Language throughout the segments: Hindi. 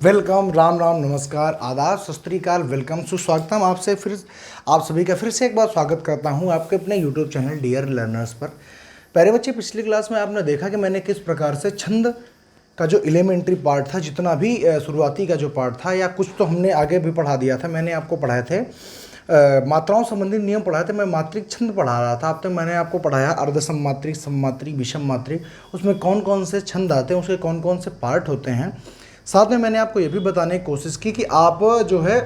वेलकम, राम राम, नमस्कार, आदाब, सत श्री अकाल, वेलकम, सुस्वागतम। आप सभी का फिर से एक बार स्वागत करता हूं आपके अपने यूट्यूब चैनल डियर लर्नर्स पर। प्यारे बच्चे, पिछली क्लास में आपने देखा कि मैंने किस प्रकार से छंद का जो एलिमेंट्री पार्ट था, जितना भी शुरुआती का जो पार्ट था, या कुछ तो हमने आगे भी पढ़ा दिया था, मैंने आपको पढ़ाए थे मात्राओं संबंधित नियम पढ़ाए थे। मैं मात्रिक छंद पढ़ा रहा था। अब तक मैंने आपको पढ़ाया अर्ध सममात्रिक, सममात्रिक, विषम मात्रिक, उसमें कौन कौन से छंद आते हैं, उसके कौन कौन से पार्ट होते हैं। साथ में मैंने आपको ये भी बताने की कोशिश की कि आप जो है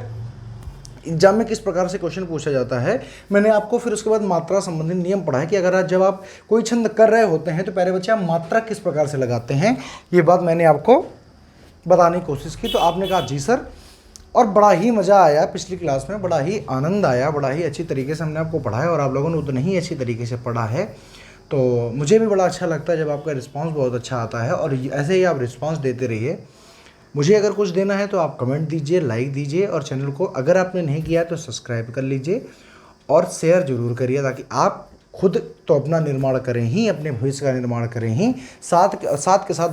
एग्जाम में किस प्रकार से क्वेश्चन पूछा जाता है। मैंने आपको फिर उसके बाद मात्रा संबंधित नियम पढ़ा है कि अगर जब आप कोई छंद कर रहे होते हैं तो प्यारे बच्चे आप मात्रा किस प्रकार से लगाते हैं, ये बात मैंने आपको बताने की कोशिश की। तो आपने कहा जी सर, और बड़ा ही मज़ा आया पिछली क्लास में, बड़ा ही आनंद आया, बड़ा ही अच्छी तरीके से हमने आपको पढ़ाया और आप लोगों ने उतना ही अच्छी तरीके से पढ़ा है। तो मुझे भी बड़ा अच्छा लगता है जब आपका रिस्पांस बहुत अच्छा आता है, और ऐसे ही आप रिस्पांस देते रहिए। मुझे अगर कुछ देना है तो आप कमेंट दीजिए, लाइक दीजिए, और चैनल को अगर आपने नहीं किया तो सब्सक्राइब कर लीजिए और शेयर जरूर करिए, ताकि आप खुद तो अपना निर्माण करें ही, अपने भविष्य का निर्माण करें ही, साथ के साथ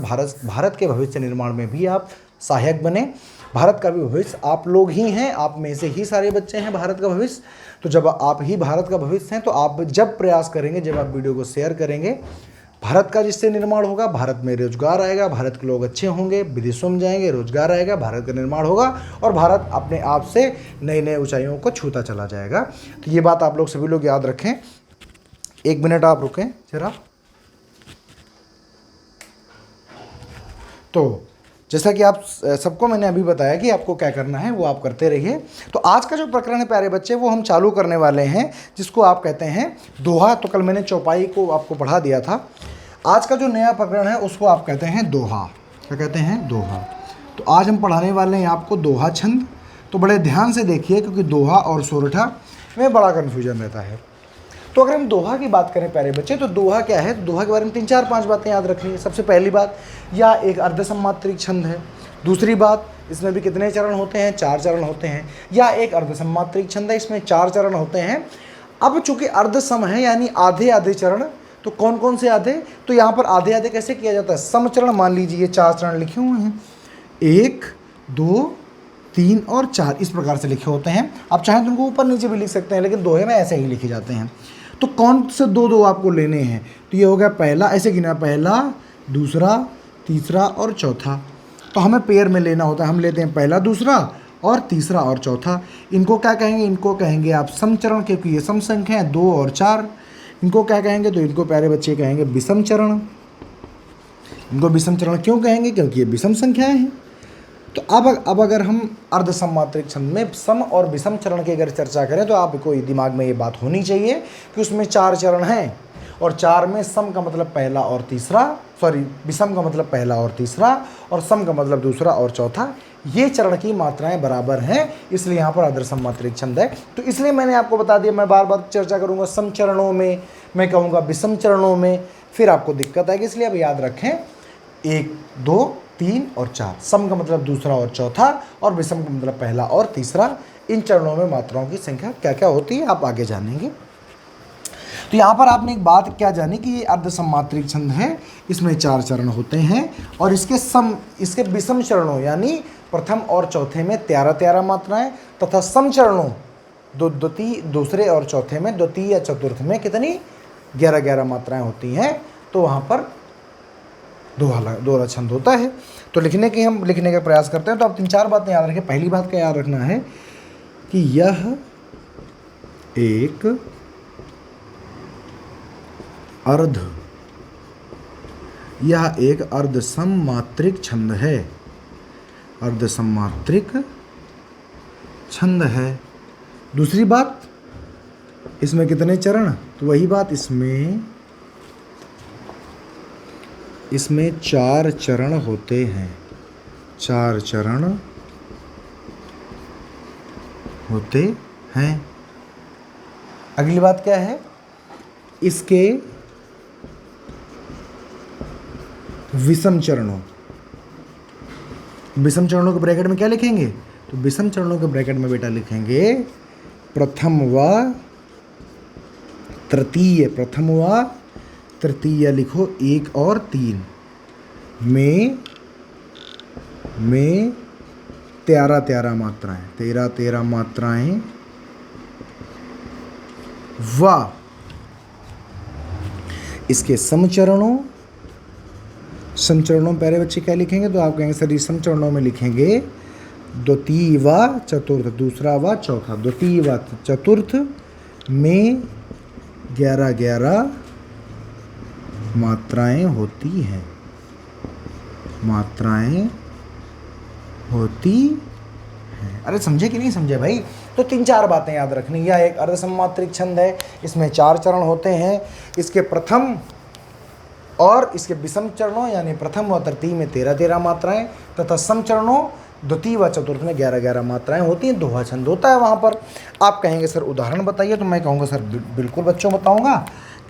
भारत के भविष्य निर्माण में भी आप सहायक बने। भारत का भी भविष्य आप लोग ही हैं, आप में से ही सारे बच्चे हैं भारत का भविष्य। तो जब आप ही भारत का भविष्य हैं, तो आप जब प्रयास करेंगे, जब आप वीडियो को शेयर करेंगे, भारत का जिससे निर्माण होगा, भारत में रोजगार आएगा, भारत के लोग अच्छे होंगे, विदेशों में जाएंगे, रोजगार आएगा, भारत का निर्माण होगा और भारत अपने आप से नई नई ऊंचाइयों को छूता चला जाएगा। तो ये बात आप लोग सभी लोग याद रखें। एक मिनट आप रुकें जरा। तो जैसा कि आप सबको मैंने अभी बताया कि आपको क्या करना है वो आप करते रहिए। तो आज का जो प्रकरण है प्यारे बच्चे, वो हम चालू करने वाले हैं, जिसको आप कहते हैं दोहा। तो कल मैंने चौपाई को आपको पढ़ा दिया था। आज का जो नया प्रकरण है उसको आप कहते हैं दोहा। क्या कहते हैं? दोहा। तो आज हम पढ़ाने वाले हैं आपको दोहा छंद। तो बड़े ध्यान से देखिए, क्योंकि दोहा और सोरठा में बड़ा कन्फ्यूजन रहता है। तो अगर हम दोहा की बात करें प्यारे बच्चे, तो दोहा क्या है? दोहा के बारे में 3-4-5 बातें याद रखनी है। सबसे पहली बात, यह एक अर्धसम्मात्रिक छंद है। दूसरी बात, इसमें भी कितने चरण होते हैं? 4 चरण होते हैं। या एक अर्धसम्मात्रिक छंद है, इसमें 4 चरण होते हैं। अब चूंकि अर्धसम है, यानी आधे आधे चरण, तो कौन कौन से आधे? तो यहाँ पर आधे आधे कैसे किया जाता है? समचरण मान लीजिए, ये 4 चरण लिखे हुए हैं, 1, 2, 3 और 4, इस प्रकार से लिखे होते हैं। आप चाहें तो उनको ऊपर नीचे भी लिख सकते हैं, लेकिन दोहे में ऐसे ही लिखे जाते हैं। तो कौन से दो आपको लेने हैं? तो ये हो गया पहला, ऐसे गिना, पहला, दूसरा, तीसरा और चौथा। तो हमें पेयर में लेना होता है। हम लेते हैं पहला, दूसरा और तीसरा और चौथा। इनको क्या कहेंगे? इनको कहेंगे आप समचरण, क्योंकि ये सम संख्या है, 2 और 4। इनको क्या कहेंगे? तो इनको प्यारे बच्चे कहेंगे विषम चरण। इनको विषम चरण क्यों कहेंगे? क्योंकि ये विषम संख्याएं हैं। तो अब अगर हम अर्धसम्मात्रिक छंद में सम और विषम चरण की अगर चर्चा करें, तो आपको दिमाग में ये बात होनी चाहिए कि उसमें 4 चरण हैं, और 4 में सम का मतलब पहला और तीसरा, विषम का मतलब पहला और तीसरा, और सम का मतलब दूसरा और चौथा। ये चरण की मात्राएं बराबर हैं, इसलिए यहाँ पर अर्धसम्मात्रिक छंद है। तो इसलिए मैंने आपको बता दिया, मैं बार बार चर्चा करूँगा सम चरणों में, मैं कहूँगा विषम चरणों में, फिर आपको दिक्कत आएगी। इसलिए अब याद रखें, 1, 2, 3 और 4, सम का मतलब दूसरा और चौथा, और विषम का मतलब पहला और तीसरा। इन चरणों में मात्राओं की संख्या क्या क्या होती है आप आगे जानेंगे। तो यहाँ पर आपने एक बात क्या जानी कि ये अर्धसम्मात्रिक छंद है, इसमें 4 चरण होते हैं, और इसके विषम चरणों यानी प्रथम और चौथे में 13-13 मात्राएं, तथा सम चरणों दूसरे और चौथे में, द्वितीय या चतुर्थ में कितनी? 11-11 मात्राएं होती हैं। तो वहाँ पर दोहरा छंद होता है। तो हम लिखने का प्रयास करते हैं। तो आप 3-4 बातें याद रखें। पहली बात क्या याद रखना है कि यह एक अर्धसम्मात्रिक छंद है। अर्धसम्मात्रिक छंद है। दूसरी बात, इसमें कितने चरण? तो वही बात, इसमें 4 चरण होते हैं। 4 चरण होते हैं। अगली बात क्या है? इसके विषम चरणों के ब्रैकेट में क्या लिखेंगे? तो विषम चरणों के ब्रैकेट में बेटा लिखेंगे प्रथम व तृतीय लिखो, 1 और 3 में 13 मात्राएं, 13 मात्राएं व इसके समचरणों प्यारे बच्चे क्या लिखेंगे? तो आप कहेंगे सर जी समचरणों में लिखेंगे द्वितीय व चतुर्थ, दूसरा व चौथा, द्वितीय व चतुर्थ में 11 मात्राएं होती हैं, अरे समझे कि नहीं समझे भाई? तो 3-4 बातें याद रखनी। यह एक अर्धसममात्रिक छंद है, इसमें 4 चरण होते हैं। इसके प्रथम और इसके विषम चरणों यानी प्रथम व तृतीय में 13 मात्राएं तथा सम चरणों द्वितीय व चतुर्थ में 11 मात्राएं होती हैं। दोहा छंद होता है वहाँ पर। आप कहेंगे सर उदाहरण बताइए, तो मैं कहूँगा सर बिल्कुल बच्चों बताऊँगा,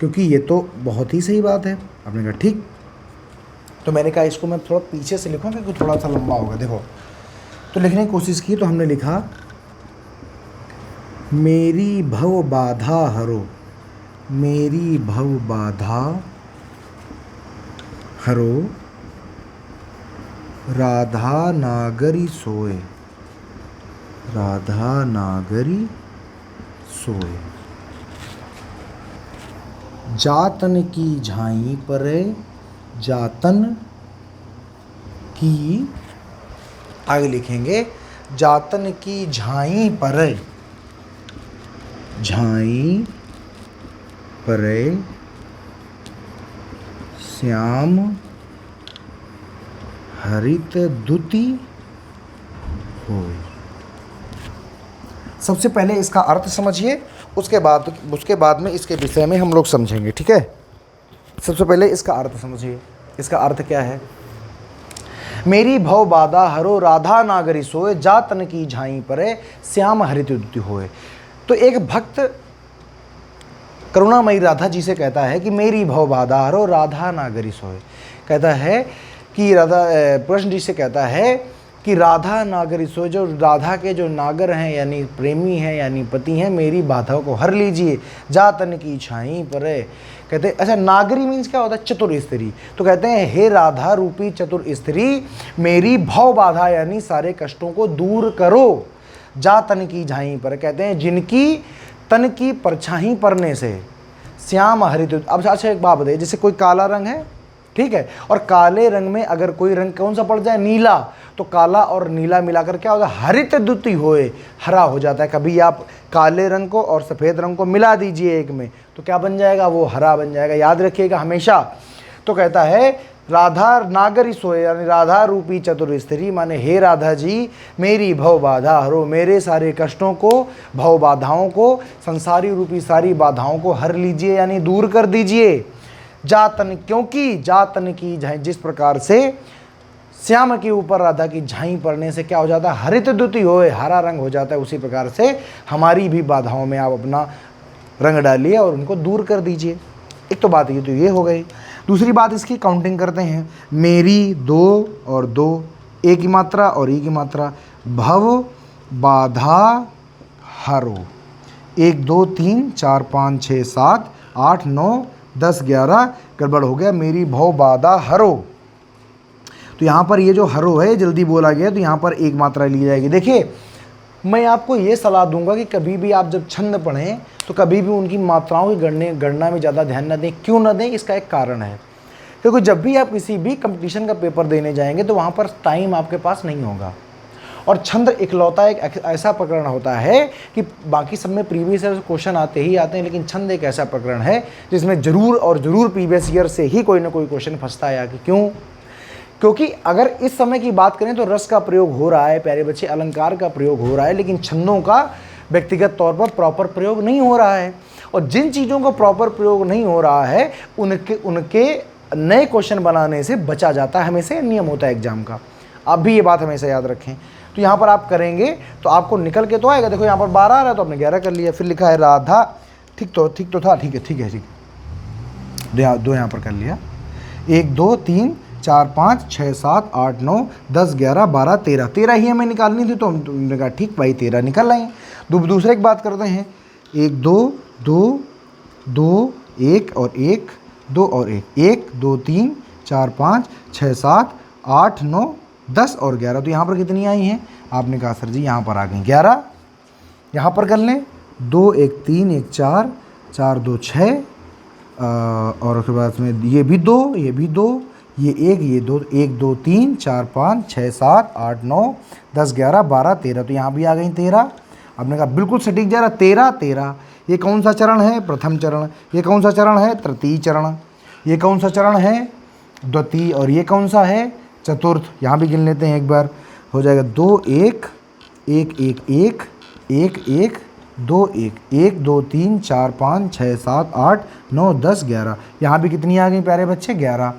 क्योंकि ये तो बहुत ही सही बात है। आपने कहा ठीक, तो मैंने कहा इसको मैं थोड़ा पीछे से लिखूँ क्योंकि थोड़ा सा लंबा होगा। देखो, तो लिखने की कोशिश की तो हमने लिखा मेरी भव बाधा हरो, मेरी भव बाधा हरो राधा नागरी सोए, राधा नागरी सोए, जातन की झाई परे, जातन की, आगे लिखेंगे जातन की झाई परे, झाई परे श्याम हरित दुति होय। सबसे पहले इसका अर्थ समझिए, उसके बाद में इसके विषय में हम लोग समझेंगे, ठीक है? सबसे पहले इसका अर्थ समझिए। इसका अर्थ क्या है? मेरी भव बाधा हरो राधा नागरी सोए, जातन की झाई परे श्याम हरित दुति होय। तो एक भक्त करुणामयी राधा जी से कहता है कि मेरी भव बाधा हरो राधा नागरी सोए। कहता है कि राधा कृष्ण जी से कहता है कि राधा नागरी सोए, जो राधा के जो नागर हैं यानी प्रेमी हैं यानी पति हैं, मेरी बाधाओं को हर लीजिए, जातन की छाई परे। कहते हैं अच्छा नागरी मीन्स क्या होता है? चतुर स्त्री। तो कहते हैं हे राधा रूपी चतुर स्त्री, मेरी भव बाधा यानी सारे कष्टों को दूर करो, जा तन की झाई पर। कहते हैं जिनकी तन की परछाई पड़ने से श्याम हरित। अब अच्छा एक बात बताइए, जैसे कोई काला रंग है, ठीक है, और काले रंग में अगर कोई रंग कौन सा पड़ जाए? नीला, तो काला और नीला मिलाकर क्या होगा? हरित द्युति होए, हरा हो जाता है। कभी आप काले रंग को और सफ़ेद रंग को मिला दीजिए एक में, तो क्या बन जाएगा? वो हरा बन जाएगा, याद रखिएगा हमेशा। तो कहता है राधा नागरी सोए यानी राधा रूपी चतुर स्त्री, माने हे राधा जी मेरी भव बाधा हरो, मेरे सारे कष्टों को, भव बाधाओं को, संसारी रूपी सारी बाधाओं को हर लीजिए यानी दूर कर दीजिए। जातन, क्योंकि जातन की झाई, जिस प्रकार से श्याम के ऊपर राधा की झाई पड़ने से क्या हो जाता है? हरित द्युति होए, हरा रंग हो जाता है। उसी प्रकार से हमारी भी बाधाओं में आप अपना रंग डालिए और उनको दूर कर दीजिए। एक तो बात ये हो गई। दूसरी बात इसकी काउंटिंग करते हैं। मेरी 2 और 2, एक की मात्रा और ई की मात्रा, भव बाधा हरो, 1 2 3 4 5 6 7 8 9 10 11, गड़बड़ हो गया। मेरी भव बाधा हरो, तो यहाँ पर ये जो हरो है जल्दी बोला गया, तो यहाँ पर एक मात्रा ली जाएगी। देखिए मैं आपको ये सलाह दूंगा कि कभी भी आप जब छंद पढ़ें तो कभी भी उनकी मात्राओं की गणना में ज़्यादा ध्यान न दें। क्यों न दें? इसका एक कारण है, क्योंकि जब भी आप किसी भी कंपटीशन का पेपर देने जाएंगे तो वहाँ पर टाइम आपके पास नहीं होगा। और छंद इकलौता एक ऐसा प्रकरण होता है कि बाकी सब में प्रीवियस ईयर क्वेश्चन आते ही आते हैं, लेकिन छंद एक ऐसा प्रकरण है जिसमें ज़रूर और ज़रूर प्रीवियस ईयर से ही कोई ना कोई क्वेश्चन फंसता है। आगे क्यों? क्योंकि अगर इस समय की बात करें तो रस का प्रयोग हो रहा है प्यारे बच्चे, अलंकार का प्रयोग हो रहा है, लेकिन छंदों का व्यक्तिगत तौर पर प्रॉपर प्रयोग नहीं हो रहा है। और जिन चीज़ों का प्रॉपर प्रयोग नहीं हो रहा है उनके नए क्वेश्चन बनाने से बचा जाता है। हमेशा नियम होता है एग्जाम का, आप भी ये बात हमेशा याद रखें। तो यहाँ पर आप करेंगे तो आपको निकल के तो आएगा। देखो यहाँ पर 12 आ रहा है तो आपने 11 कर लिया। फिर लिखा है राधा, ठीक तो था, ठीक है, 2 यहाँ पर कर लिया। 1 2 3 4 5 6 7 8 9 10 11 12 13 ही हमें निकालनी थी, तो हमने कहा ठीक भाई 13 निकल आए। दूसरे की बात करते हैं। 1 2 2 2 1 और 1 2 और 1 1 2 3 4 5 6 7 8 9 10 और 11, तो यहाँ पर कितनी आई हैं? आपने कहा सर जी यहाँ पर आ गई 11, यहाँ पर कर लें 2 1 3 1 4 4 2 6 और उसके बाद में ये भी 2 ये भी 2 ये 1 ये 2 1 2 3 4 5 6 7 8 9 10 11 12 13, तो यहाँ भी आ गई 13। आपने कहा बिल्कुल सटीक जा रहा 13 13। ये कौन सा चरण है? प्रथम चरण। ये कौन सा चरण है? तृतीय चरण। ये कौन सा चरण है? द्वितीय। और ये कौन सा है? चतुर्थ। यहाँ भी गिन लेते हैं एक बार, हो जाएगा 2 1 1 1 1 1 1 2 1 1 2 3 4 5 6 7 8 9 10 11। यहाँ भी कितनी आ गई प्यारे बच्चे? 11।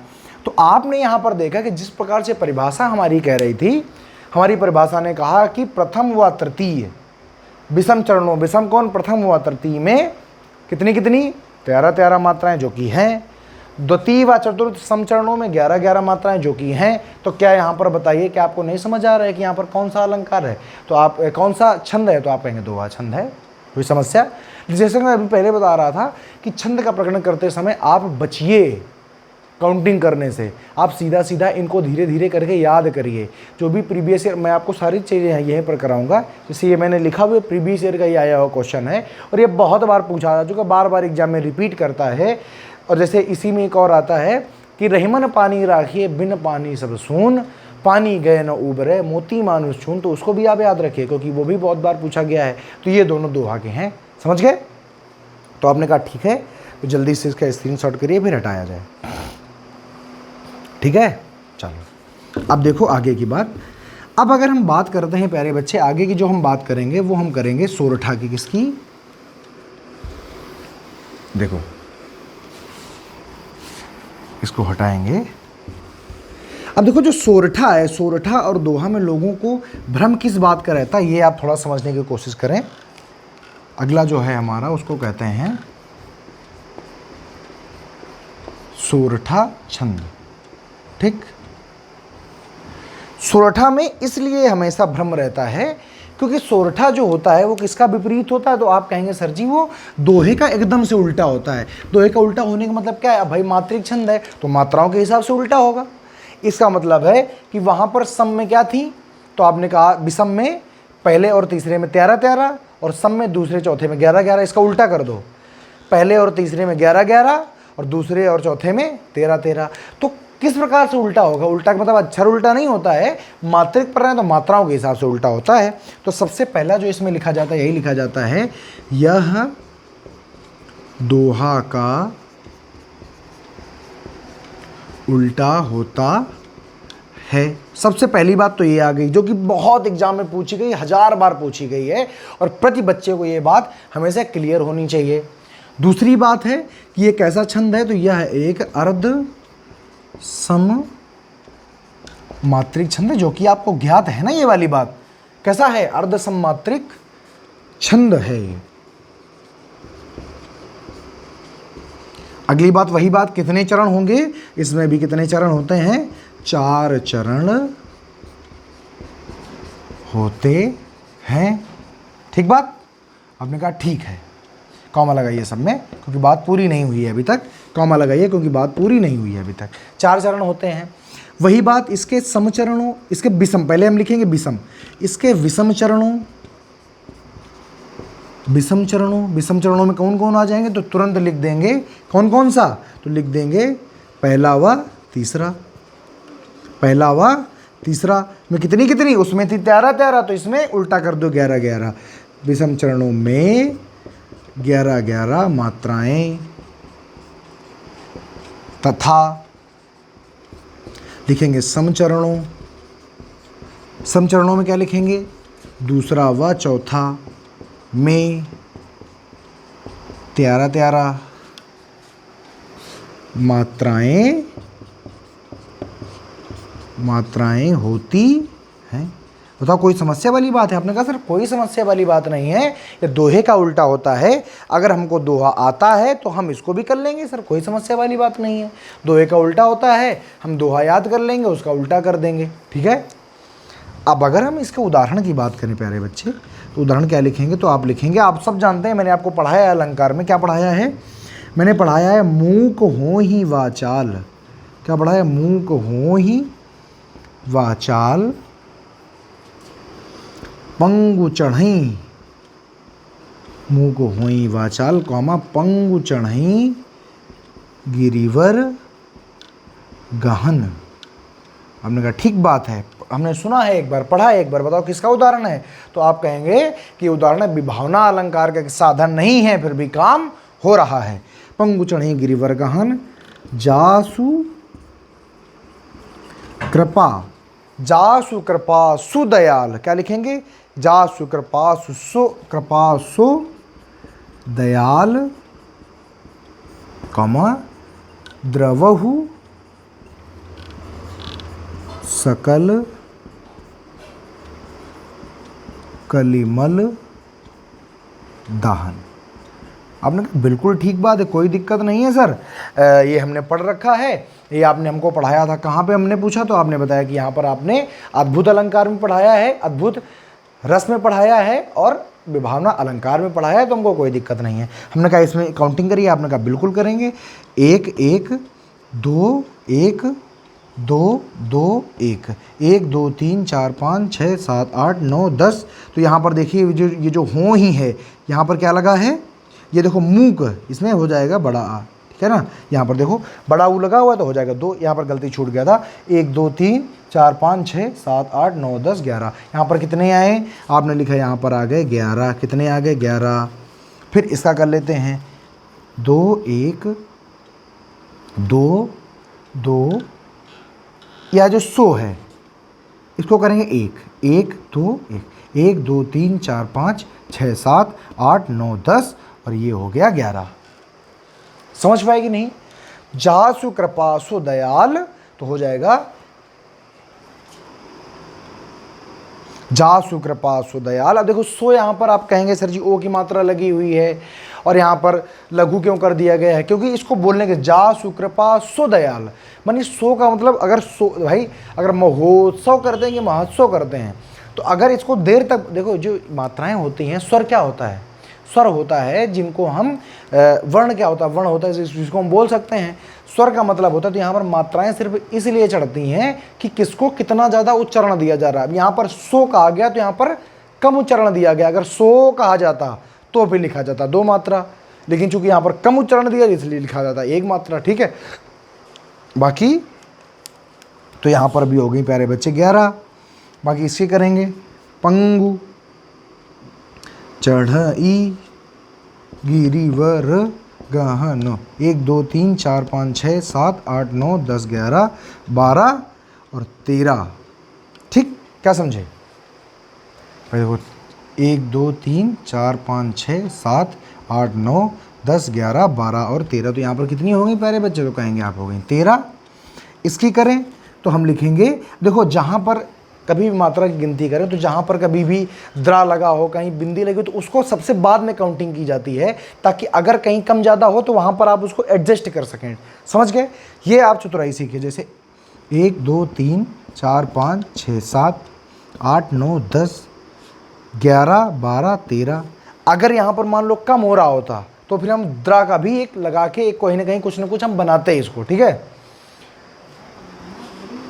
तो आपने यहाँ पर देखा कि जिस प्रकार से परिभाषा हमारी कह रही थी, हमारी परिभाषा ने कहा कि प्रथम व तृतीय विषम चरणों, विषम कौन? प्रथम व तृतीय में कितनी कितनी? 13 13 मात्राएं जो कि हैं। द्वितीय व चतुर्थ समचरणों में 11 11 मात्राएं जो कि हैं। तो क्या यहाँ पर बताइए कि आपको नहीं समझ आ रहा है कि यहाँ पर कौन सा अलंकार है? तो आप कौन सा छंद है? तो आप कहेंगे दोहा छंद है। कोई समस्या? जैसे मैं अभी पहले बता रहा था कि छंद का प्रकरण करते समय आप बचिए काउंटिंग करने से, आप सीधा सीधा इनको धीरे धीरे करके याद करिए। जो भी प्रीवियस ईयर, मैं आपको सारी चीज़ें यहीं पर कराऊंगा। जैसे ये मैंने लिखा हुआ प्रीवियस ईयर का ये आया हुआ क्वेश्चन है और ये बहुत बार पूछा जा चुका, बार बार एग्जाम में रिपीट करता है। और जैसे इसी में एक और आता है कि रहीमन पानी राखिए बिन पानी सब सून, पानी गए न उबरे मोती मानुष छून, तो उसको भी आप याद रखिए क्योंकि वो भी बहुत बार पूछा गया है। तो ये दोनों दोहा के हैं, समझ गए? तो आपने कहा ठीक है, तो जल्दी से इसका स्क्रीनशॉट करिए फिर हटाया जाए, ठीक है? चलो अब देखो आगे की बात। अब अगर हम बात करते हैं प्यारे बच्चे, आगे की जो हम बात करेंगे वो हम करेंगे सोरठा की। किसकी? देखो इसको हटाएंगे। अब देखो जो सोरठा है, सोरठा और दोहा में लोगों को भ्रम किस बात का रहता है, ये आप थोड़ा समझने की कोशिश करें। अगला जो है हमारा उसको कहते हैं सोरठा छंद, ठीक? सोरठा में इसलिए हमेशा भ्रम रहता है क्योंकि सोरठा जो होता है वो किसका विपरीत होता है? तो आप कहेंगे सर जी वो दोहे का एकदम से उल्टा होता है। दोहे का उल्टा होने का मतलब क्या है? भाई मात्रिक छंद है तो मात्राओं के हिसाब से उल्टा होगा। इसका मतलब है कि वहाँ पर सम में क्या थी? तो आपने कहा विषम में पहले और तीसरे में 13 13 और सम में दूसरे चौथे में 11 11। इसका उल्टा कर दो, पहले और तीसरे में 11 11 और दूसरे और चौथे में 13 13। तो किस प्रकार से उल्टा होगा? उल्टा का मतलब अक्षर उल्टा नहीं होता है, मात्रिक पर है तो मात्राओं के हिसाब से उल्टा होता है। तो सबसे पहला जो इसमें लिखा जाता है यही लिखा जाता है, यह दोहा का उल्टा होता है। सबसे पहली बात तो ये आ गई जो कि बहुत एग्जाम में पूछी गई, 1000 बार पूछी गई है और प्रति बच्चे को ये बात हमेशा क्लियर होनी चाहिए। दूसरी बात है कि ये कैसा छंद है? तो यह एक अर्ध सम मात्रिक छंद है, जो कि आपको ज्ञात है ना। ये वाली बात कैसा है? अर्ध सम मात्रिक छंद है। अगली बात वही बात, कितने चरण होंगे? इसमें भी कितने चरण होते हैं? 4 चरण होते हैं, ठीक बात? आपने कहा ठीक है, कॉमा लगाइए सब में क्योंकि बात पूरी नहीं हुई है अभी तक। कॉमा लगाइए क्योंकि बात पूरी नहीं हुई है अभी तक। 4 चरण होते हैं। वही बात इसके समचरणों, इसके विषम, पहले हम लिखेंगे विषम, इसके विषम चरणों, विषम चरणों, विषम चरणों में कौन कौन आ जाएंगे? तो तुरंत लिख देंगे कौन कौन सा? तो लिख देंगे पहला व तीसरा। पहला व तीसरा में कितनी कितनी? उसमें थी 13 13 तो इसमें उल्टा कर दो 11 11। विषम चरणों में 11 11 मात्राएं तथा लिखेंगे समचरणों। समचरणों में क्या लिखेंगे? दूसरा व चौथा में 13 13 मात्राएं होती हैं। बताओ कोई समस्या वाली बात है? आपने कहा सर कोई समस्या वाली बात नहीं है, ये दोहे का उल्टा होता है। अगर हमको दोहा आता है तो हम इसको भी कर लेंगे सर, कोई समस्या वाली बात नहीं है। दोहे का उल्टा होता है, हम दोहा याद कर लेंगे, उसका उल्टा कर देंगे, ठीक है? अब अगर हम इसके उदाहरण की बात करें प्यारे बच्चे, तो उदाहरण क्या लिखेंगे? तो आप लिखेंगे, आप सब जानते हैं, मैंने आपको पढ़ाया है अलंकार में। क्या पढ़ाया है? मैंने पढ़ाया है मूक हो ही वाचाल। क्या पढ़ाया? मूक हो ही वाचाल पंगु चढ़ई मुँह को हुई वाचाल कौमा पंगु चढ़ई गिरिवर गहन। हमने कहा ठीक बात है, हमने सुना है एक बार, पढ़ा है एक बार, बताओ किसका उदाहरण है? तो आप कहेंगे कि उदाहरण है विभावना अलंकार का साधन नहीं है, फिर भी काम हो रहा है। पंगु चढ़ी गिरिवर गहन जासु कृपा, जासु कृपा सुदयाल, क्या लिखेंगे? जासु कृपा सु दयाल कमा द्रवहु सकल कलिमल दाहन। आपने कहा बिल्कुल ठीक बात है, कोई दिक्कत नहीं है सर, ये हमने पढ़ रखा है, ये आपने हमको पढ़ाया था। कहाँ पे हमने पूछा? तो आपने बताया कि यहाँ पर आपने अद्भुत अलंकार में पढ़ाया है, अद्भुत रस में पढ़ाया है और विभावना अलंकार में पढ़ाया है, तो हमको कोई दिक्कत नहीं है। हमने कहा इसमें काउंटिंग करिए, आपने कहा बिल्कुल करेंगे। 1 1 2 1 2 2 1 1 2 3 4 5 6 7 8 9 10। तो यहाँ पर देखिए ये जो हो ही है, यहाँ पर क्या लगा है? ये देखो मूक, इसमें हो जाएगा बड़ा आ, ठीक है ना? यहाँ पर देखो बड़ा ऊ लगा हुआ है तो हो जाएगा 2, यहाँ पर गलती छूट गया था। 1 2 3 4 5 6 7 8 9 10 11। यहाँ पर कितने आए? आपने लिखा यहाँ पर आ गए 11। कितने आ गए? 11। फिर इसका कर लेते हैं 2 1 2 2, या जो 100 है इसको करेंगे 1 1 2 1 1 2 3 4 5 6 7 8 9 10 और ये हो गया 11। समझ पाएगी नहीं? जासु कृपा सु दयाल तो हो जाएगा जासु कृपा सु दयाल। अब देखो सो, यहाँ पर आप कहेंगे सर जी ओ की मात्रा लगी हुई है और यहाँ पर लघु क्यों कर दिया गया है? क्योंकि इसको बोलने के जासु कृपा सु दयाल, मानी सो का मतलब अगर सो भाई अगर महोत्सव करते हैं कि महोत्सव करते हैं, तो अगर इसको देर तक देखो, जो मात्राएं होती हैं, स्वर क्या होता है? स्वर होता है जिनको हम वर्ण क्या होता है? वर्ण होता है जिसको हम बोल सकते हैं। स्वर का मतलब होता है, तो यहाँ पर मात्राएं सिर्फ इसलिए चढ़ती हैं कि किसको कितना ज़्यादा उच्चारण दिया जा रहा है। अब यहाँ पर सो कहा गया तो यहाँ पर कम उच्चारण दिया गया। अगर सो कहा जाता तो फिर लिखा जाता 2 मात्रा, लेकिन चूंकि यहाँ पर कम उच्चारण दिया इसलिए लिखा जाता 1 मात्रा, ठीक है? बाकी तो यहाँ पर भी हो गई प्यारे बच्चे 11। बाकी इसके करेंगे पंगु चढ़ई गिरिवर गहन 1 2 3 4 5 6 7 8 9 10 11 12 और 13। ठीक, क्या समझे? भाई देखो 1 2 3 4 5 6 7 8 9 10 11 12 और 13। तो यहाँ पर कितनी हो गई प्यारे बच्चे? तो कहेंगे आप हो गई 13। इसकी करें तो हम लिखेंगे, देखो जहाँ पर कभी भी मात्रा की गिनती करें तो जहाँ पर कभी भी द्रा लगा हो, कहीं बिंदी लगी हो, तो उसको सबसे बाद में काउंटिंग की जाती है, ताकि अगर कहीं कम ज़्यादा हो तो वहाँ पर आप उसको एडजस्ट कर सकें। समझ गए? ये आप चतुराई सीखिए। जैसे 1 2 3 4 5 6 7 8 9 10 11 12 13। अगर यहाँ पर मान लो कम हो रहा होता तो फिर हम द्रा का भी एक लगा के एक कहीं ना कुछ हम बनाते हैं इसको, ठीक है?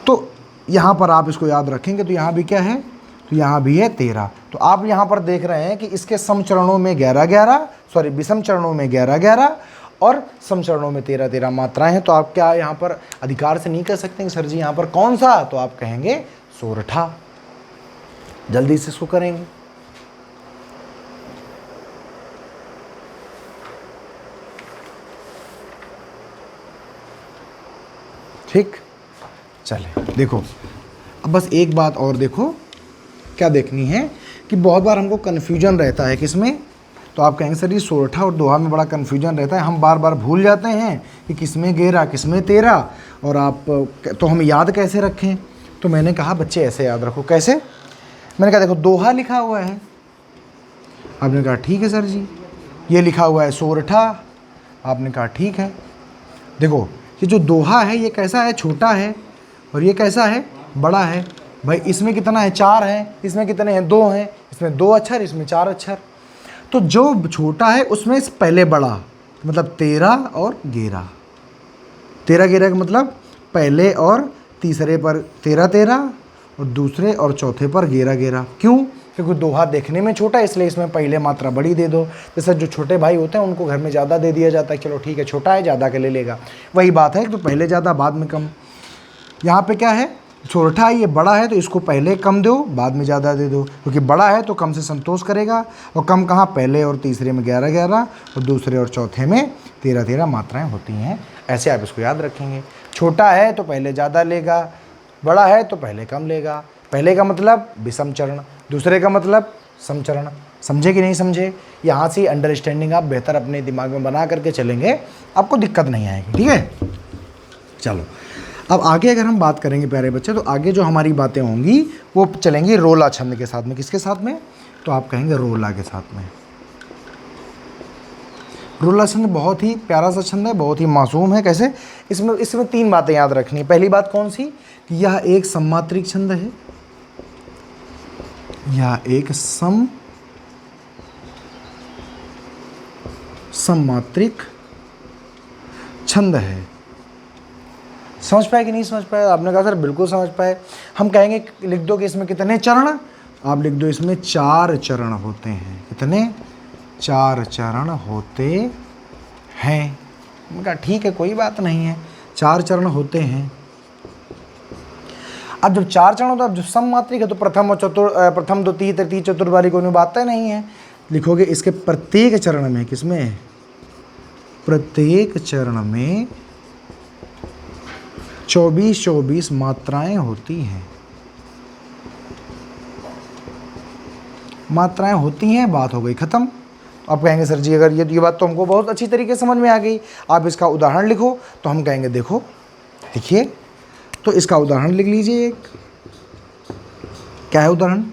तो यहाँ पर आप इसको याद रखेंगे। तो यहाँ भी क्या है? तो यहाँ भी है 13। तो आप यहाँ पर देख रहे हैं कि इसके समचरणों में 11 11, सॉरी विषम चरणों में 11 11 और समचरणों में 13 13 मात्राएं हैं। तो आप क्या यहाँ पर अधिकार से नहीं कह सकते कि सर जी यहाँ पर कौन सा? तो आप कहेंगे सोरठा। जल्दी से इसको करेंगे। ठीक, चले देखो अब बस एक बात और देखो, क्या देखनी है कि बहुत बार हमको कन्फ्यूजन रहता है किसमें? तो आप कहेंगे सर ये सोरठा और दोहा में बड़ा कन्फ्यूजन रहता है, हम बार बार भूल जाते हैं कि किसमें 11 किसमें 13, और आप तो हम याद कैसे रखें? तो मैंने कहा बच्चे ऐसे याद रखो। कैसे? मैंने कहा देखो दोहा लिखा हुआ है, आपने कहा ठीक है सर जी। ये लिखा हुआ है सोरठा, आपने कहा ठीक है। देखो ये जो दोहा है ये कैसा है? छोटा है, और ये कैसा है? बड़ा है। भाई इसमें कितना है? 4 है, इसमें कितने हैं? 2 हैं, इसमें 2 अक्षर, इसमें 4 अक्षर। तो जो छोटा है उसमें पहले बड़ा, मतलब 13 और 11। 13 11 का मतलब पहले और तीसरे पर 13 13 और दूसरे और चौथे पर 11 11। क्यों? क्योंकि दोहा देखने में छोटा है इसलिए इसमें पहले मात्रा बड़ी दे दो। जैसे जो छोटे भाई होते हैं उनको घर में ज़्यादा दे दिया जाता है, चलो ठीक है छोटा है ज़्यादा के ले लेगा, वही बात है। तो पहले ज़्यादा बाद में कम। यहाँ पे क्या है, छोटा है ये बड़ा है तो इसको पहले कम दो बाद में ज़्यादा दे दो, क्योंकि बड़ा है तो कम से संतोष करेगा। और कम कहाँ, पहले और तीसरे में 11-11 और दूसरे और चौथे में 13-13 मात्राएं होती हैं। ऐसे आप इसको याद रखेंगे। छोटा है तो पहले ज़्यादा लेगा, बड़ा है तो पहले कम लेगा। पहले का मतलब विषम चरण, दूसरे का मतलब समचरण। समझे कि नहीं समझे? यहाँ से अंडरस्टैंडिंग आप बेहतर अपने दिमाग में बना करके चलेंगे, आपको दिक्कत नहीं आएगी। ठीक है, चलो अब आगे अगर हम बात करेंगे प्यारे बच्चे, तो आगे जो हमारी बातें होंगी वो चलेंगी रोला छंद के साथ में। किसके साथ में? तो आप कहेंगे रोला के साथ में। रोला छंद बहुत ही प्यारा सा छंद है, बहुत ही मासूम है। कैसे? इसमें 3 बातें याद रखनी है। पहली बात कौन सी? कि यह एक सममात्रिक छंद है, यह एक सममात्रिक छंद है। समझ पाए कि नहीं समझ पाए? आपने कहा सर बिल्कुल समझ पाए। हम कहेंगे लिख दो कि इसमें कितने चरण, आप लिख दो इसमें 4 चरण होते हैं। कितने? 4 चरण होते हैं। मैंने कहा ठीक है कोई बात नहीं है, 4 चरण होते हैं। अब जब 4 चरण होता है, जब सममात्रिक है तो प्रथम द्वितीय तृतीय चतुर्थ वाली कोई बात नहीं है। लिखोगे इसके प्रत्येक चरण में, किसमें? प्रत्येक चरण में 24-24 मात्राएं होती हैं। मात्राएं होती हैं, बात हो गई खत्म। आप कहेंगे सर जी अगर ये बात तो हमको बहुत अच्छी तरीके से समझ में आ गई, आप इसका उदाहरण लिखो। तो हम कहेंगे देखो देखिए, तो इसका उदाहरण लिख लीजिए एक। क्या है उदाहरण?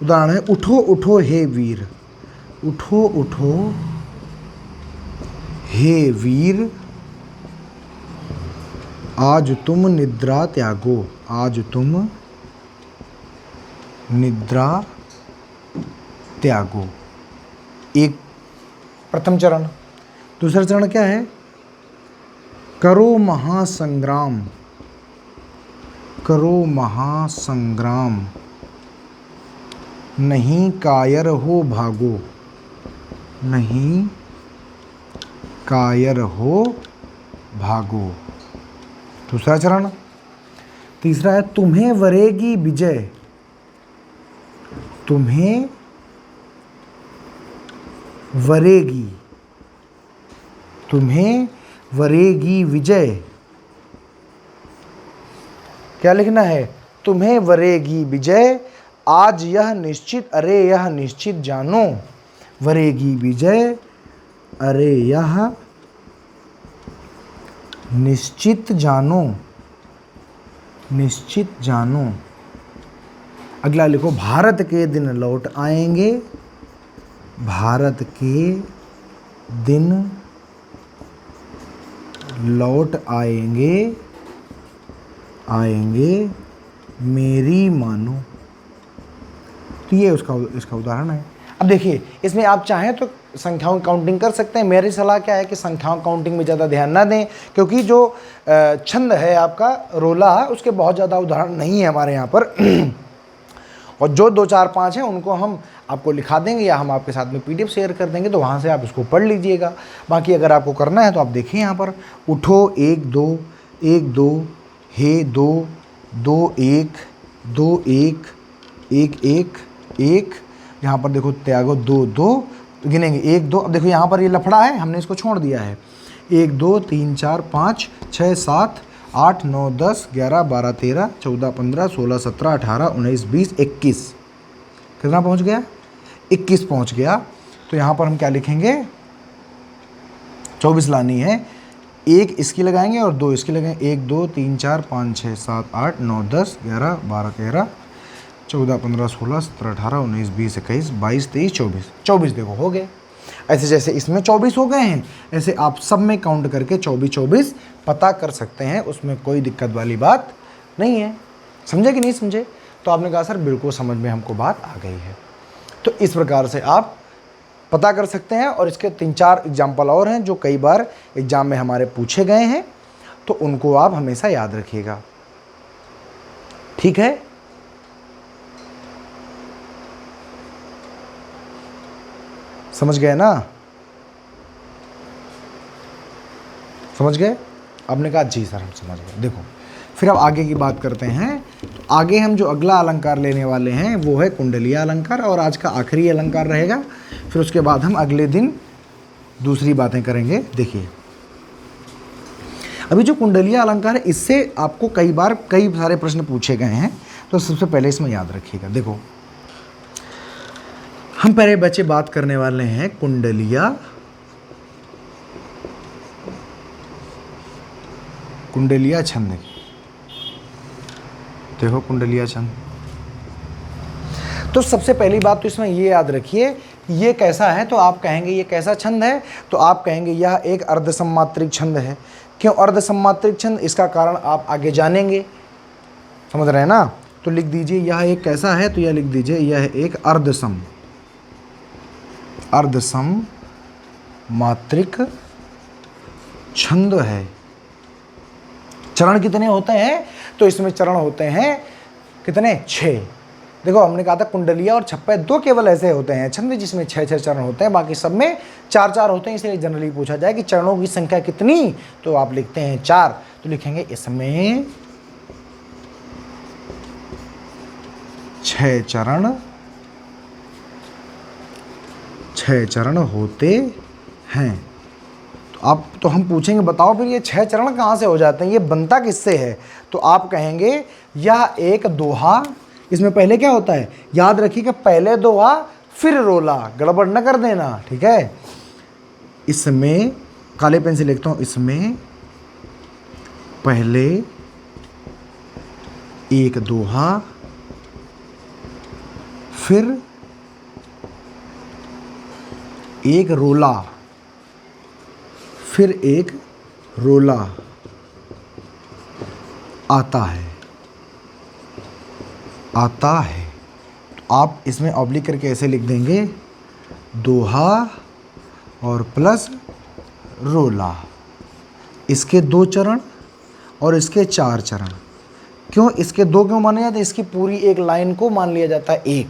उदाहरण है उठो उठो हे वीर, उठो उठो हे वीर, आज तुम निद्रा त्यागो, आज तुम निद्रा त्यागो। एक प्रथम चरण। दूसरा चरण क्या है? करो महासंग्राम, करो महासंग्राम, नहीं कायर हो भागो, नहीं कायर हो भागो। दूसरा चरण। तीसरा है तुम्हें वरेगी विजय, तुम्हें वरेगी, तुम्हें वरेगी विजय। क्या लिखना है? तुम्हें वरेगी विजय, आज यह निश्चित, अरे यह निश्चित जानो। वरेगी विजय, अरे यह निश्चित जानो, निश्चित जानो। अगला लिखो भारत के दिन लौट आएंगे, भारत के दिन लौट आएंगे, आएंगे मेरी मानो। तो ये इसका उदाहरण है। अब देखिए इसमें आप चाहें तो संख्याओं की काउंटिंग कर सकते हैं। मेरी सलाह क्या है कि संख्याओं काउंटिंग में ज़्यादा ध्यान ना दें, क्योंकि जो छंद है आपका रोला उसके बहुत ज़्यादा उदाहरण नहीं है हमारे यहाँ पर। और जो 2 4 5 हैं उनको हम आपको लिखा देंगे या हम आपके साथ में PDF शेयर कर देंगे, तो वहाँ से आप इसको पढ़ लीजिएगा। बाकी अगर आपको करना है तो आप देखिए यहाँ पर उठो 1 2 1 2, हे 2 2 1 2 1 1 1 1, यहाँ पर देखो त्यागो 2 2, तो गिनेंगे 1 2। अब देखो यहाँ पर ये लफड़ा है, हमने इसको छोड़ दिया है। 1 2 3 4 5 6 7 8 9 10 11 12 13 14 15 16 17 18 19 20 21। कितना पहुँच गया? 21 पहुँच गया। तो यहाँ पर हम क्या लिखेंगे? 24 लानी है, 1 इसकी लगाएंगे और 2 इसकी लगाएंगे। 1 2 3 4 5 6 7 8 9 10 11 12 13 14 15 16 17 18 19 20 21 22 23 24। 24 देखो हो गए। ऐसे जैसे इसमें 24 हो गए हैं, ऐसे आप सब में काउंट करके 24 पता कर सकते हैं, उसमें कोई दिक्कत वाली बात नहीं है। समझे कि नहीं समझे? तो आपने कहा सर बिल्कुल समझ में हमको बात आ गई है। तो इस प्रकार से आप पता कर सकते हैं। और इसके 3 4 एग्जाम्पल और हैं जो कई बार एग्जाम में हमारे पूछे गए हैं, तो उनको आप हमेशा याद रखिएगा। ठीक है? समझ गए ना? समझ गए? आपने कहा जी सर हम समझ गए। देखो फिर अब आगे की बात करते हैं। तो आगे हम जो अगला अलंकार लेने वाले हैं वो है कुंडलीय अलंकार, और आज का आखिरी अलंकार रहेगा। फिर उसके बाद हम अगले दिन दूसरी बातें करेंगे। देखिए अभी जो कुंडलीय अलंकार है इससे आपको कई बार कई सारे प्रश्न पूछे गए हैं, तो सबसे पहले इसमें याद रखिएगा। देखो हम पहले बच्चे बात करने वाले हैं कुंडलीय छंद की। देखो कुंडलीय छंद, तो सबसे पहली बात तो इसमें ये याद रखिए ये कैसा है। तो आप कहेंगे ये कैसा छंद है, तो आप कहेंगे यह एक अर्धसम्मात्रिक छंद है। क्यों अर्धसम्मात्रिक छंद, इसका कारण आप आगे जानेंगे। समझ रहे हैं ना? तो लिख दीजिए यह एक कैसा है, तो यह लिख दीजिए यह एक अर्धसम्मात्रिक छंद है। चरण कितने होते हैं, तो इसमें चरण होते हैं कितने? 6। देखो हमने कहा था कुंडलिया और छप्पे दो केवल ऐसे होते हैं छंद जिसमें 6 चरण होते हैं, बाकी सब में 4 होते हैं। इसलिए जनरली पूछा जाए कि चरणों की संख्या कितनी, तो आप लिखते हैं 4। तो लिखेंगे इसमें 6 चरण होते हैं। तो हम पूछेंगे बताओ फिर ये 6 चरण कहाँ से हो जाते हैं, ये बनता किससे है? तो आप कहेंगे यह एक दोहा। इसमें पहले क्या होता है, याद रखिएगा पहले दोहा फिर रोला, गड़बड़ न कर देना, ठीक है। इसमें काले पेन से लिखता हूं, इसमें पहले एक दोहा फिर एक रोला, फिर एक रोला आता है। तो आप इसमें ऑब्लिक करके ऐसे लिख देंगे दोहा और प्लस रोला, इसके 2 चरण और इसके 4 चरण। क्यों इसके 2 क्यों माने जाते हैं? इसकी पूरी एक लाइन को मान लिया जाता है एक,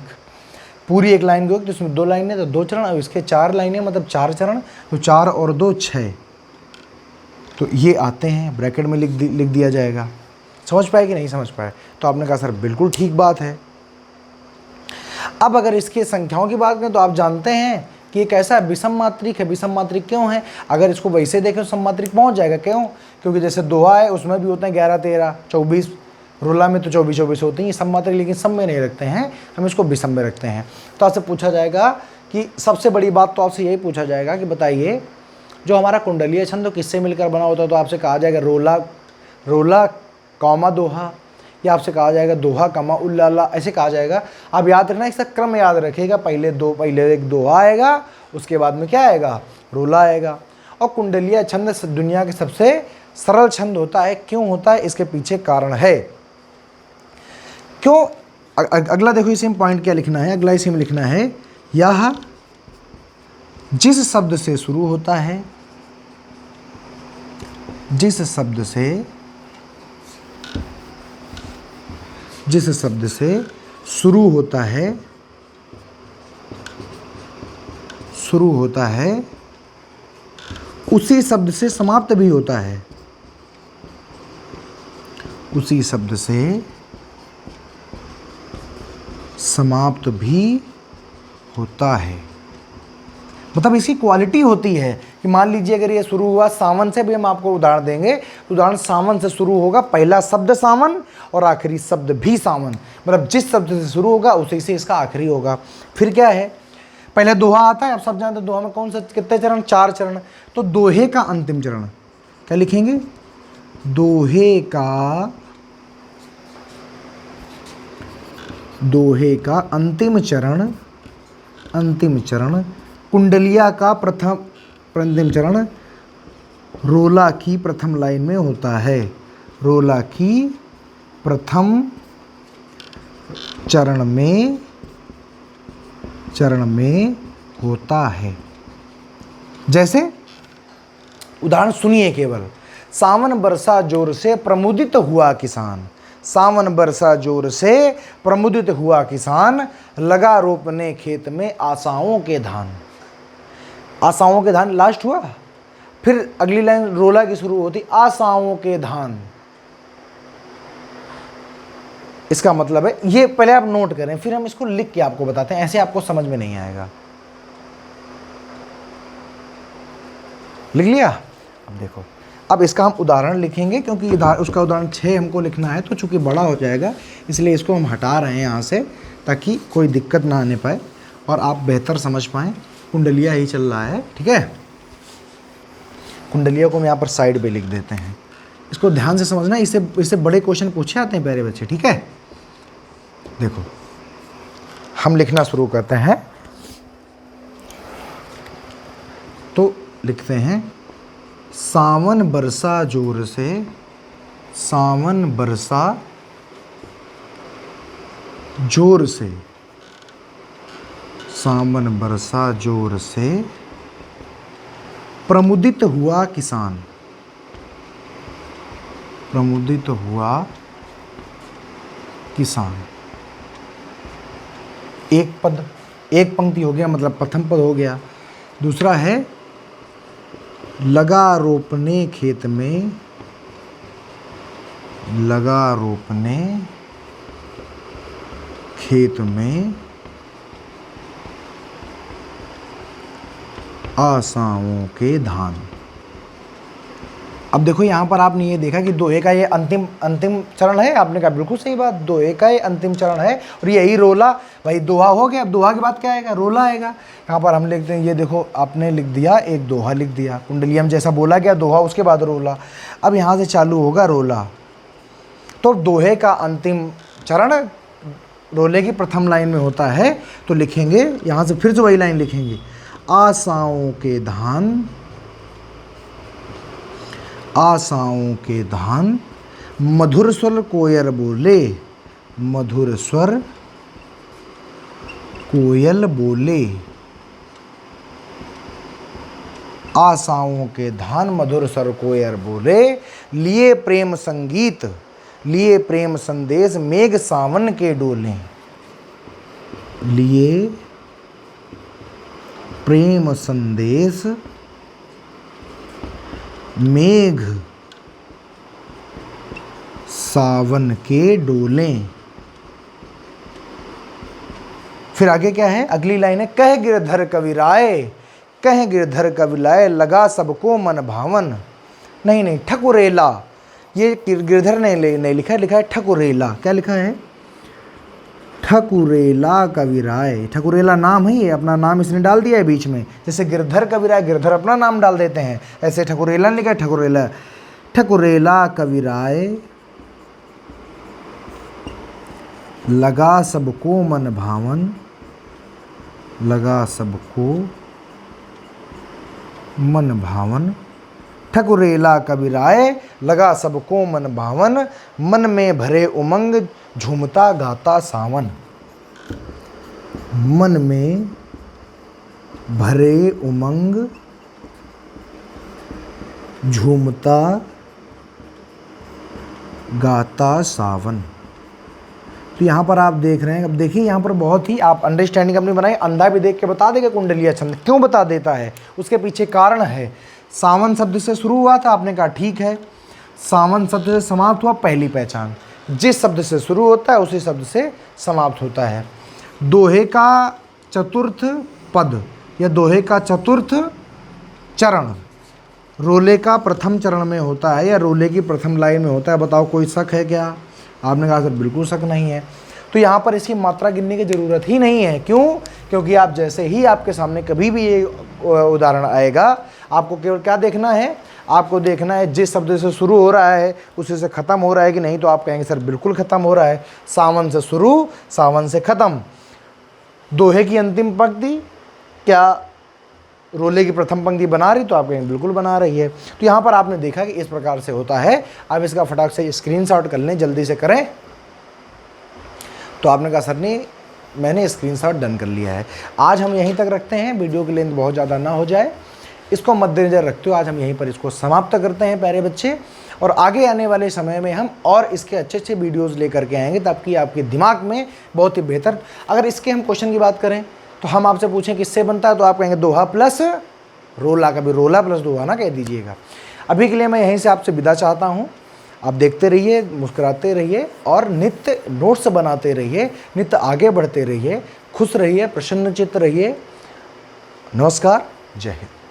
पूरी एक लाइन को, तो इसमें 2 लाइनें तो 2 चरण, और इसके 4 लाइनें मतलब 4 चरण, तो 4 और 2 6। तो ये आते हैं, ब्रैकेट में लिख दिया जाएगा। समझ पाए कि नहीं समझ पाए? तो आपने कहा सर बिल्कुल ठीक बात है। अब अगर इसकी संख्याओं की बात करें तो आप जानते हैं कि ये कैसा है, विषम मात्रिक है। विषम मात्रिक क्यों है? अगर इसको वैसे देखें तो सममात्रिक पहुंच जाएगा। क्यों? क्योंकि जैसे दोहा है उसमें भी होते हैं 11 13 24, रोला में तो 24 होते हैं, ये सममात्रिक, लेकिन सम में नहीं रखते हैं, हम इसको विषम में रखते हैं। तो आपसे पूछा जाएगा कि सबसे बड़ी बात तो आपसे यही पूछा जाएगा कि बताइए जो हमारा कुंडलीय छंद किससे मिलकर बना होता है? तो आपसे कहा जाएगा रोला कौमा दोहा, या आपसे कहा जाएगा दोहा कमा उल्लाला, ऐसे कहा जाएगा। आप याद रखना, इसका क्रम याद रखिएगा, पहले एक दोहा आएगा, उसके बाद में क्या आएगा? रोला आएगा। और कुंडलीय छंद दुनिया के सबसे सरल छंद होता है। क्यों होता है? इसके पीछे कारण है। क्यों? अगला देखो इसी में पॉइंट क्या लिखना है, अगला इसी में लिखना है यह जिस शब्द से शुरू होता है, जिस शब्द से शुरू होता है उसी शब्द से समाप्त भी होता है। उसी शब्द से समाप्त भी होता है। मतलब इसकी क्वालिटी होती है कि मान लीजिए अगर ये शुरू हुआ सावन से, भी हम आपको उदाहरण देंगे, तो उदाहरण सावन से शुरू होगा, पहला शब्द सावन और आखिरी शब्द भी सावन, मतलब जिस शब्द से शुरू होगा उसी से इसका आखिरी होगा। फिर क्या है, पहले दोहा आता है, आप सब जानते हैं दोहा में कौन सा कितने चरण? 4 चरण। तो दोहे का अंतिम चरण क्या लिखेंगे? दोहे का अंतिम चरण कुंडलिया का अंतिम चरण रोला की प्रथम लाइन में होता है। रोला की प्रथम चरण में होता है। जैसे उदाहरण सुनिए केवल, सावन बरसा जोर से प्रमुदित हुआ किसान। सावन बरसा जोर से प्रमुदित हुआ किसान, लगा रोपने खेत में आशाओं के धान। आशाओं के धान लास्ट हुआ। फिर अगली लाइन रोला की शुरू होती, आशाओं के धान। इसका मतलब है, ये पहले आप नोट करें, फिर हम इसको लिख के आपको बताते हैं, ऐसे आपको समझ में नहीं आएगा। लिख लिया? अब देखो, अब इसका हम उदाहरण लिखेंगे, क्योंकि उसका उदाहरण 6 हमको लिखना है, तो चूंकि बड़ा हो जाएगा इसलिए इसको हम हटा रहे हैं यहाँ से, ताकि कोई दिक्कत ना आने पाए और आप बेहतर समझ पाएँ। कुंडलिया ही चल रहा है, ठीक है। कुंडलिया को हम यहाँ पर साइड पे लिख देते हैं। इसको ध्यान से समझना, इससे बड़े क्वेश्चन पूछे आते हैं प्यारे बच्चे, ठीक है। देखो, हम लिखना शुरू करते हैं, तो लिखते हैं, सावन बरसा जोर से, सावन बरसा जोर से, सावन बरसा जोर से, प्रमुदित हुआ किसान, प्रमुदित हुआ किसान। एक पद, एक पंक्ति हो गया, मतलब प्रथम पद हो गया। दूसरा है, लगा रोपने खेत में, लगा रोपने खेत में, आशाओं के धान। अब देखो यहाँ पर आपने ये देखा कि दोहे का ये अंतिम चरण है। आपने कहा बिल्कुल सही बात, दोहे का ये अंतिम चरण है और यही रोला। भाई दोहा हो गया, अब दोहा के बाद क्या आएगा? रोला आएगा। यहाँ पर हम लिखते हैं, ये देखो आपने लिख दिया, एक दोहा लिख दिया, कुंडलिया में जैसा बोला गया दोहा, उसके बाद रोला। अब यहाँ से चालू होगा रोला। तो दोहे का अंतिम चरण रोले की प्रथम लाइन में होता है, तो लिखेंगे यहाँ से फिर से वही लाइन लिखेंगे, आशाओं के धान, आशाओं के धान, मधुर स्वर कोयल बोले, मधुर स्वर कोयल बोले, आशाओं के धान मधुर स्वर कोयल बोले, लिए प्रेम संगीत, लिए प्रेम संदेश, मेघ सावन के डोले, लिए प्रेम संदेश, मेघ सावन के डोले। फिर आगे क्या है? अगली लाइन है, कह गिरधर कविराय, कह गिरधर कविराय, लगा सबको मन भावन। नहीं, ठकुरेला, ये गिरधर ने नहीं लिखा है, लिखा है ठकुरेला। क्या लिखा है? ठकुरेला कविराय। ठकुरेला नाम है, ये अपना नाम इसने डाल दिया है बीच में। जैसे गिरधर कविराय, गिरधर अपना नाम डाल देते हैं, ऐसे ठकुरेला ने लिखा है, ठकुरेला। ठकुरेला कविराय, लगा सबको मन भावन, लगा सबको मन भावन। ठकुरेला कविराय, लगा सबको मन भावन, मन में भरे उमंग, झूमता गाता सावन। मन में भरे उमंग, झूमता गाता सावन। तो यहाँ पर आप देख रहे हैं, अब देखिए यहाँ पर बहुत ही आप अंडरस्टैंडिंग अपनी बनाई। अंधा भी देख के बता देगा कुंडलिया छंद क्यों बता देता है, उसके पीछे कारण है। सावन शब्द से शुरू हुआ था, आपने कहा ठीक है। सावन शब्द से समाप्त हुआ, पहली पहचान। जिस शब्द से शुरू होता है उसी शब्द से समाप्त होता है। दोहे का चतुर्थ पद या दोहे का चतुर्थ चरण रोले का प्रथम चरण में होता है या रोले की प्रथम लाइन में होता है। बताओ कोई शक है क्या? आपने कहा सर बिल्कुल शक नहीं है। तो यहाँ पर इसकी मात्रा गिनने की ज़रूरत ही नहीं है। क्यों? क्योंकि आप जैसे ही आपके सामने कभी भी ये उदाहरण आएगा, आपको केवल क्या देखना है? आपको देखना है जिस शब्द से शुरू हो रहा है उसी से ख़त्म हो रहा है कि नहीं। तो आप कहेंगे सर बिल्कुल ख़त्म हो रहा है, सावन से शुरू सावन से ख़त्म। दोहे की अंतिम पंक्ति क्या रोले की प्रथम पंक्ति बना रही? तो आप कहेंगे बिल्कुल बना रही है। तो यहाँ पर आपने देखा कि इस प्रकार से होता है। आप इसका फटाक से स्क्रीनशॉट कर लें, जल्दी से करें। तो आपने कहा सर नहीं, मैंने स्क्रीनशॉट डन कर लिया है। आज हम यहीं तक रखते हैं, वीडियो की लेंथ बहुत ज़्यादा ना हो जाए, इसको मद्देनजर रखते हुए आज हम यहीं पर इसको समाप्त करते हैं प्यारे बच्चे। और आगे आने वाले समय में हम और इसके अच्छे अच्छे वीडियोज़ लेकर के आएंगे, ताकि आपके दिमाग में बहुत ही बेहतर। अगर इसके हम क्वेश्चन की बात करें तो हम आपसे पूछें किससे बनता है, तो आप कहेंगे दोहा प्लस रोला, कभी रोला प्लस दोहा ना कह दीजिएगा। अभी के लिए मैं यहीं से आपसे विदा चाहता हूँ। आप देखते रहिए, मुस्कुराते रहिए और नित्य नोट्स बनाते रहिए, नित्य आगे बढ़ते रहिए, खुश रहिए, प्रसन्नचित्त रहिए। नमस्कार, जय हिंद।